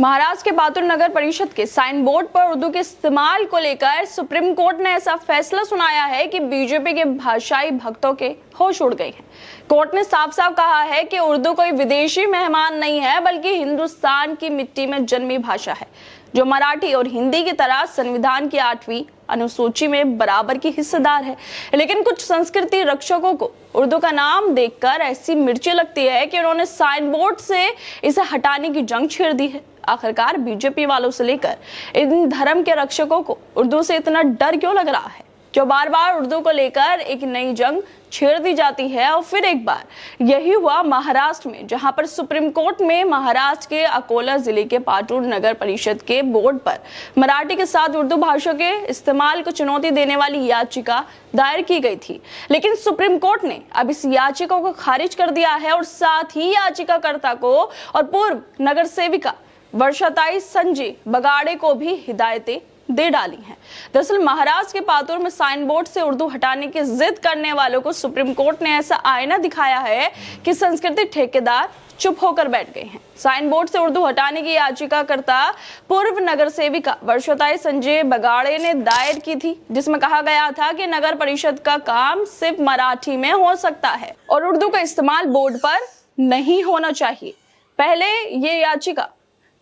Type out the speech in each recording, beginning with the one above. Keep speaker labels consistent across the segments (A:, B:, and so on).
A: महाराष्ट्र के पातुर नगर परिषद के साइन बोर्ड पर उर्दू के इस्तेमाल को लेकर सुप्रीम कोर्ट ने ऐसा फैसला सुनाया है कि बीजेपी के भाषाई भक्तों के होश उड़ गए हैं। कोर्ट ने साफ साफ कहा है कि उर्दू कोई विदेशी मेहमान नहीं है, बल्कि हिंदुस्तान की मिट्टी में जन्मी भाषा है, जो मराठी और हिंदी की तरह संविधान की 8वीं अनुसूची में बराबर की हिस्सेदार है। लेकिन कुछ संस्कृति रक्षकों को उर्दू का नाम देखकर ऐसी मिर्ची लगती है कि उन्होंने साइन बोर्ड से इसे हटाने की जंग छेड़ दी है। आखिरकार बीजेपी वालों से लेकर इन धर्म के रक्षकों को उर्दू से इतना डर क्यों लग रहा है? क्यों बार बार उर्दू को लेकर एक नई जंग छेड़ दी जाती है? और फिर एक बार यही हुआ महाराष्ट्र में, जहां पर सुप्रीम कोर्ट में महाराष्ट्र के अकोला जिले के पातुर नगर परिषद के बोर्ड पर मराठी के साथ उर्दू भाषा के इस्तेमाल को चुनौती देने वाली याचिका दायर की गई थी। लेकिन सुप्रीम कोर्ट ने अब इस याचिका को खारिज कर दिया है और साथ ही याचिकाकर्ता को और पूर्व नगर सेविका वर्षाताई संजय बगाड़े को भी हिदायतें दे डाली हैं। दरअसल महाराष्ट्र के पातुर में साइन बोर्ड से उर्दू हटाने की जिद करने वालों को सुप्रीम कोर्ट ने ऐसा आईना दिखाया है कि संस्कृति ठेकेदार चुप होकर बैठ गए हैं। साइन बोर्ड से उर्दू हटाने की याचिकाकर्ता पूर्व नगर सेविका वर्षाताई संजय बगाड़े ने दायर की थी, जिसमें कहा गया था कि नगर परिषद का काम सिर्फ मराठी में हो सकता है और उर्दू का इस्तेमाल बोर्ड पर नहीं होना चाहिए। पहले ये याचिका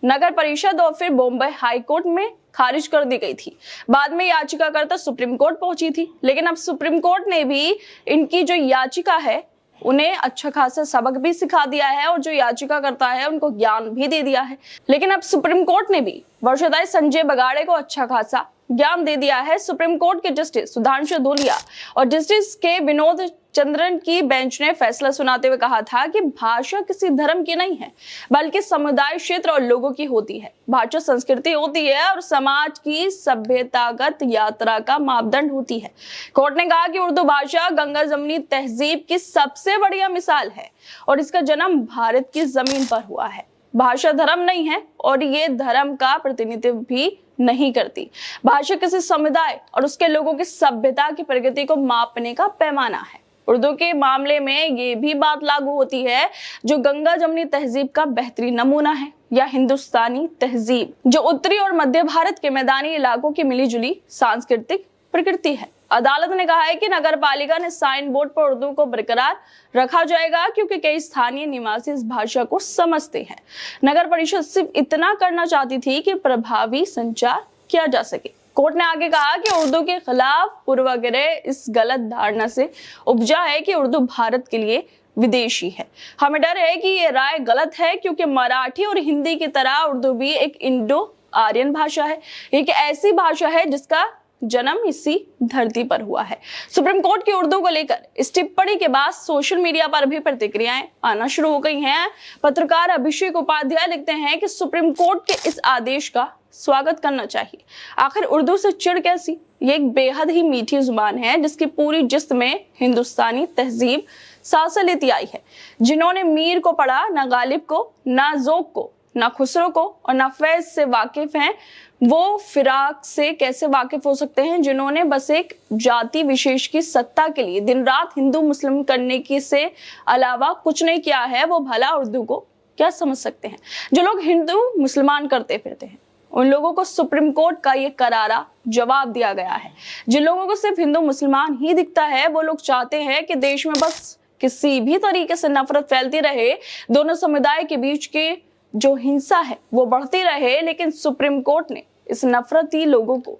A: नगर परिषद और फिर बॉम्बे हाई कोर्ट में खारिज कर दी गई थी। बाद में याचिकाकर्ता सुप्रीम कोर्ट पहुंची थी, लेकिन अब सुप्रीम कोर्ट ने भी इनकी जो याचिका है उन्हें अच्छा खासा सबक भी सिखा दिया है और जो याचिका करता है उनको ज्ञान भी दे दिया है। लेकिन अब सुप्रीम कोर्ट ने भी वर्षाताई संजय बगाड़े को अच्छा खासा ज्ञान दे दिया है। सुप्रीम कोर्ट के जस्टिस सुधांशु धूलिया और जस्टिस के विनोद चंद्रन की बेंच ने फैसला सुनाते हुए कहा था कि भाषा किसी धर्म की नहीं है, बल्कि समुदाय, क्षेत्र और लोगों की होती है। भाषा संस्कृति होती है और समाज की सभ्यतागत यात्रा का मापदंड होती है। कोर्ट ने कहा कि उर्दू भाषा गंगा जमनी तहजीब की सबसे बढ़िया मिसाल है और इसका जन्म भारत की जमीन पर हुआ है। भाषा धर्म नहीं है और ये धर्म का प्रतिनिधित्व भी नहीं करती। भाषा किसी समुदाय और उसके लोगों की सभ्यता की प्रगति को मापने का पैमाना है। उर्दू के मामले में ये भी बात लागू होती है जो गंगा जमनी तहजीब का बेहतरीन नमूना है, या हिंदुस्तानी तहजीब जो उत्तरी और मध्य भारत के मैदानी इलाकों की मिलीजुली सांस्कृतिक प्रकृति है। अदालत ने कहा है कि नगर पालिका ने साइन बोर्ड पर उर्दू को बरकरार रखा जाएगा क्योंकि कई स्थानीय निवासी इस भाषा को समझते हैं। नगर परिषद सिर्फ इतना करना चाहती थी कि प्रभावी संचार किया जा सके। कोर्ट ने आगे कहा कि उर्दू के खिलाफ पूर्वाग्रह इस गलत धारणा से उपजा है कि उर्दू भारत के लिए विदेशी है। हमें डर है कि ये राय गलत है क्योंकि मराठी और हिंदी की तरह उर्दू भी एक इंडो आर्यन भाषा है। एक ऐसी भाषा है जिसका जन्म इसी धरती पर हुआ है। सुप्रीम कोर्ट की उर्दू को लेकर इस टिप्पणी के बाद सोशल मीडिया पर भी प्रतिक्रियाएं आना शुरू हो गई हैं। पत्रकार अभिषेक उपाध्याय लिखते हैं कि सुप्रीम कोर्ट के इस आदेश का स्वागत करना चाहिए। आखिर उर्दू से चिढ़ कैसी? ये एक बेहद ही मीठी जुबान है जिसकी पूरी जिस्म में हिंदुस्तानी तहजीब सांसें लेती आई है। जिन्होंने मीर को पढ़ा, ना गालिब को, ना ज़ौक़ को, ना खुसरो को और ना फैज से वाकिफ हैं, वो फिराक से कैसे वाकिफ हो सकते हैं? जिन्होंने बस एक जाति विशेष की सत्ता के लिए दिन रात हिंदू मुस्लिम करने की से अलावा कुछ नहीं किया है, वो भला उर्दू को क्या समझ सकते हैं? जो लोग हिंदू मुसलमान करते फिरते हैं, उन लोगों को सुप्रीम कोर्ट का ये करारा जवाब दिया गया है। जिन लोगों को सिर्फ हिंदू मुसलमान ही दिखता है, वो लोग चाहते हैं कि देश में बस किसी भी तरीके से नफरत फैलती रहे, दोनों समुदाय के बीच के जो हिंसा है वो बढ़ती रहे। लेकिन सुप्रीम कोर्ट ने इस नफरती लोगों को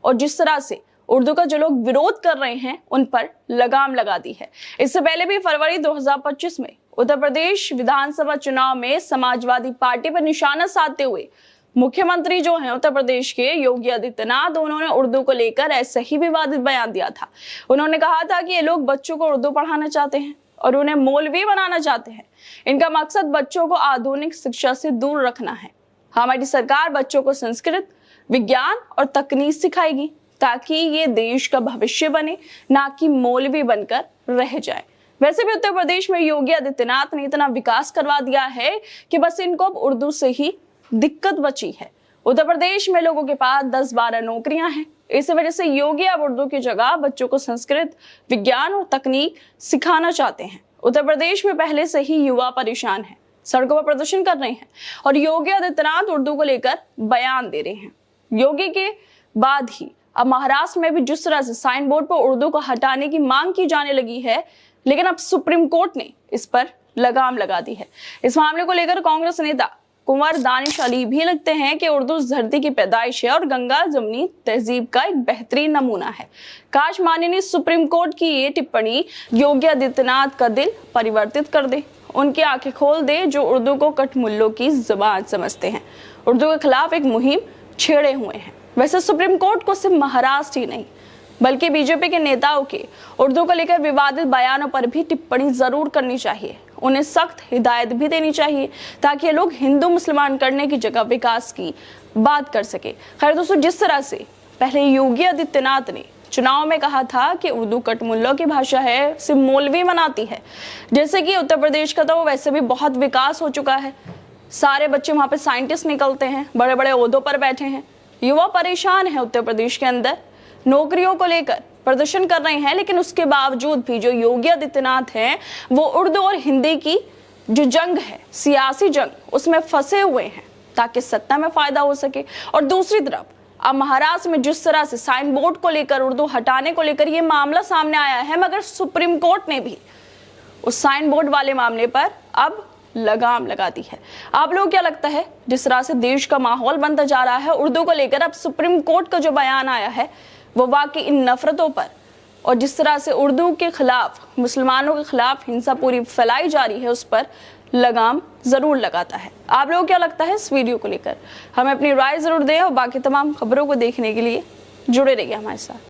A: और जिस तरह से उर्दू का जो लोग विरोध कर रहे हैं उन पर लगाम लगा दी है। इससे पहले भी फरवरी 2025 में उत्तर प्रदेश विधानसभा चुनाव में समाजवादी पार्टी पर निशाना साधते हुए मुख्यमंत्री जो हैं उत्तर प्रदेश के योगी आदित्यनाथ, उन्होंने उर्दू को लेकर ऐसे ही विवादित बयान दिया था। उन्होंने कहा था कि ये लोग बच्चों को उर्दू पढ़ाना चाहते हैं और उन्हें मौलवी बनाना चाहते हैं। इनका मकसद बच्चों को आधुनिक शिक्षा से दूर रखना है। हमारी सरकार बच्चों को संस्कृत, विज्ञान और तकनीक सिखाएगी ताकि ये देश का भविष्य बने, ना कि मौलवी बनकर रह जाए। वैसे भी उत्तर प्रदेश में योगी आदित्यनाथ ने इतना विकास करवा दिया है कि बस इनको अब उर्दू से ही दिक्कत बची है। उत्तर प्रदेश में लोगों के पास 10-12 नौकरियां हैं। इस वजह से योगी अब उर्दू की जगह बच्चों को संस्कृत, विज्ञान और तकनीक सिखाना चाहते हैं। उत्तर प्रदेश में पहले से ही युवा परेशान है। सड़कों पर प्रदर्शन कर रहे हैं और योगी आदित्यनाथ उर्दू को लेकर बयान दे रहे हैं। योगी के बाद ही अब महाराष्ट्र में भी जिस तरह से साइन बोर्ड पर उर्दू को हटाने की मांग की जाने लगी है, लेकिन अब सुप्रीम कोर्ट ने इस पर लगाम लगा दी है। इस मामले को लेकर कांग्रेस नेता कुंवर दानिश अली भी लगते हैं कि उर्दू इस धरती की पैदाइश है और गंगा जमनी तहजीब का एक बेहतरीन नमूना है। काश माननीय सुप्रीम कोर्ट की ये टिप्पणी योगी आदित्यनाथ का दिल परिवर्तित कर दे, उनकी आंखें खोल दे, जो उर्दू को कठमुल्लों की जुबान समझते हैं, उर्दू के खिलाफ एक मुहिम छेड़े हुए हैं। वैसे सुप्रीम कोर्ट को सिर्फ महाराष्ट्र ही नहीं बल्कि बीजेपी के नेताओं के उर्दू को लेकर विवादित बयानों पर भी टिप्पणी जरूर करनी चाहिए। उन्हें सख्त हिदायत भी देनी चाहिए ताकि ये लोग हिंदू मुसलमान करने की जगह विकास की बात कर सके। खैर दोस्तों, जिस तरह से पहले योगी आदित्यनाथ ने चुनाव में कहा था कि उर्दू कठमुल्लों की भाषा है, सिर्फ मौलवी मनाती है, जैसे कि उत्तर प्रदेश का तो वैसे भी बहुत विकास हो चुका है, सारे बच्चे वहां पे साइंटिस्ट निकलते हैं, बड़े बड़े ओहदों पर बैठे हैं, युवा परेशान है उत्तर प्रदेश के अंदर, नौकरियों को लेकर प्रदर्शन कर रहे हैं, लेकिन उसके बावजूद भी जो योगी आदित्यनाथ हैं वो उर्दू और हिंदी की जो जंग है, सियासी जंग, उसमें फंसे हुए हैं ताकि सत्ता में फायदा हो सके। और दूसरी तरफ अब महाराष्ट्र में जिस तरह से साइन बोर्ड को लेकर, उर्दू हटाने को लेकर ये मामला सामने आया है, मगर सुप्रीम कोर्ट ने भी उस साइन बोर्ड वाले मामले पर अब लगाम लगा दी है। आप लोगों को क्या लगता है, जिस तरह से देश का माहौल बनता जा रहा है उर्दू को लेकर, अब सुप्रीम कोर्ट का जो बयान आया है वो वाकई इन नफरतों पर और जिस तरह से उर्दू के खिलाफ, मुसलमानों के खिलाफ हिंसा पूरी फैलाई जा रही है, उस पर लगाम जरूर लगाता है। आप लोगों को क्या लगता है इस वीडियो को लेकर? हमें अपनी राय जरूर दें और बाकी तमाम खबरों को देखने के लिए जुड़े रहिए हमारे साथ।